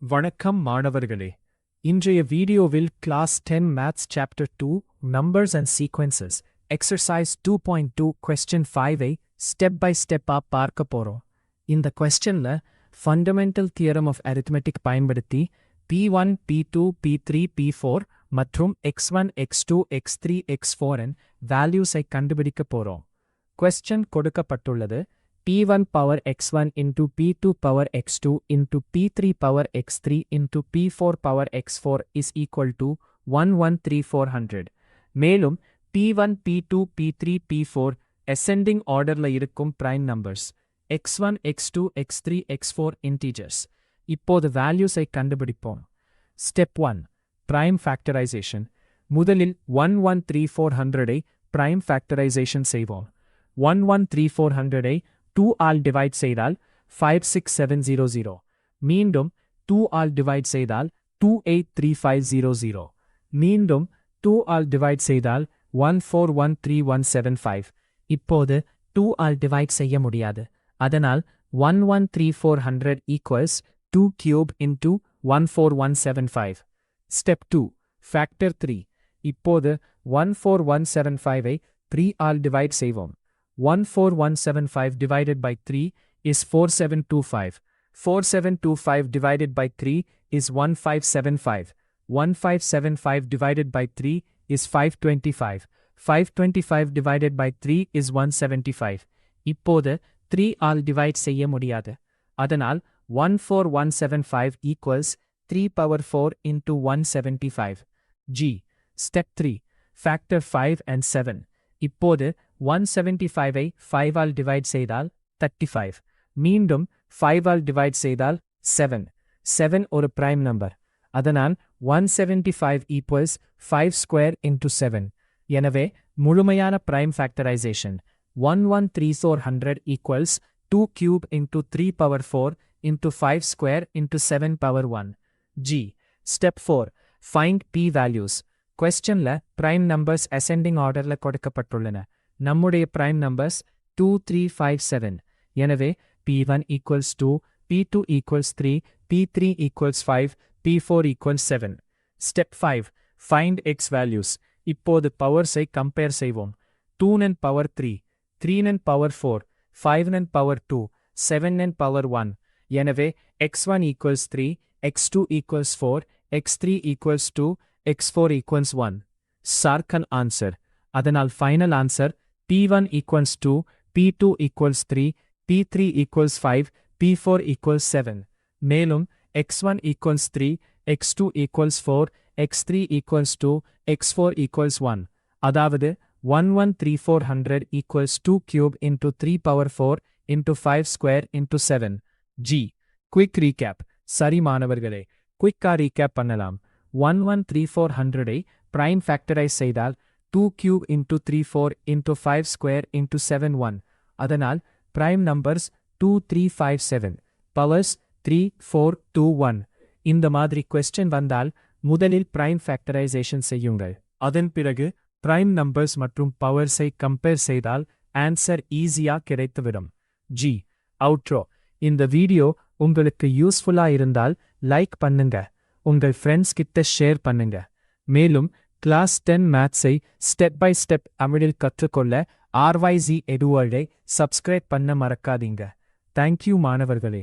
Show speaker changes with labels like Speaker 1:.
Speaker 1: வணக்கம் மாணவர்களே. இன்றைய வீடியோவில் class 10 maths chapter 2 numbers and sequences exercise 2.2 question 5ஐ ஸ்டெப் பை ஸ்டெப்பா பார்க்க போறோம். இந்த கொஸ்டின்ல ஃபண்டமெண்டல் தியரம் ஆஃப் அரித்மெட்டிக் பயன்படுத்தி P1, P2, P3, P4 மற்றும் x1, x2, x3, x4 இன் வேல்யூஸை கண்டுபிடிக்க போறோம். கொஸ்டின் கொடுக்கப்பட்டுள்ளது. P1 power x1 into P2 power x2 into P3 power x3 into P4 power x4 is equal to 113,400. மேலும் P1, P2, P3, P4 ascending orderல இருக்கும் prime numbers x1, x2, x3, x4 integers. இப்போது valuesஐ கண்டுபிடிப்போம். Step 1. Prime factorization. முதலில் 113,400ஐ prime factorization செய்வோம். 113,400ஐ 2 all divide செய்தால் 56700. மீண்டும் 2 all divide செய்தால் 283500. மீண்டும் 2 ஆல் டிவைட் செய்தால் 1413175. இப்போது 2 ஆல் டிவைட் செய்ய முடியாது. அதனால் 113,400 equals 2 cube into 14175. Step 2. Factor 3. இப்போது 14175ஐ 3 ஆல் டிவைட் செய்வோம். 14175 divided by 3 is 4725. 4725 divided by 3 is 1575. 1575 divided by 3 is 525. 525 divided by 3 is 175. இப்போது 3 ஆல் டிவைட் செய்ய முடியாது. அதனால் 14175 equals 3 power 4 into 175. G. Step 3. Factor 5 and 7. இப்போது 175ஐ 5 ஆல் டிவைட் செய்தால் 35. மீண்டும் 5 ஆல் டிவைட் செய்தால் 7. 7 ஒரு prime நம்பர். அதனால் 175 equals 5 square into 7. எனவே முழுமையான prime factorization 113,400 equals 2 cube into 3 power 4 into 5 square into 7 power 1. G. Step 4. Find P values. Questionல prime numbers ascending orderல கொடுக்கப்பட்டுள்ளன. நம்முடைய prime numbers 2, 3, 5, 7. எனவே P1 equals 2, P2 equals 3, P3 equals 5, P4 equals 7. Step 5. Find x values. இப்போது பவர்ஸை compare செய்வோம். 2n power 3, 3n power 4, 5n power 2, 7n power 1. எனவே x1 equals 3, x2 equals 4, x3 equals 2, x4 equals 1. Sarkan answer. அதனால் final answer P1 equals 2, P2 equals 3, P3 equals 5, P4 equals 7. மேலும் x1 equals 3, x2 equals 4, x3 equals 2, x4 equals 1. அதாவது 113,400 equals 2 cube into 3 power 4 into 5 square into 7. G. Quick recap. சரி மாணவர்களே, குயிக்கா recap பண்ணலாம். 113,400ஐ prime factorize செய்தால் 2 cube into 34 into 5 square into 7 1. அதனால் prime numbers 2 3 5 7. powers 3 4 2 1. இந்த மாதிரி question வந்தால் முதலில் prime factorization செய்யுங்கள். அதன் பிறகு prime numbers மற்றும் powersஐ கம்பேர் செய்தால் ஆன்சர் ஈஸியா கிடைத்துவிடும். G. Outro. இந்த வீடியோ உங்களுக்கு யூஸ்ஃபுல்லா இருந்தால் லைக் பண்ணுங்க. உங்கள் ஃப்ரெண்ட்ஸ் கிட்ட ஷேர் பண்ணுங்க. மேலும் கிளாஸ் 10 மேத்ஸை ஸ்டெப் பை ஸ்டெப் தமிழில் கற்றுக்கொள்ள RYZ Eduworld-ஐ சப்ஸ்கிரைப் பண்ண மறக்காதீங்க. தேங்க்யூ மாணவர்களே.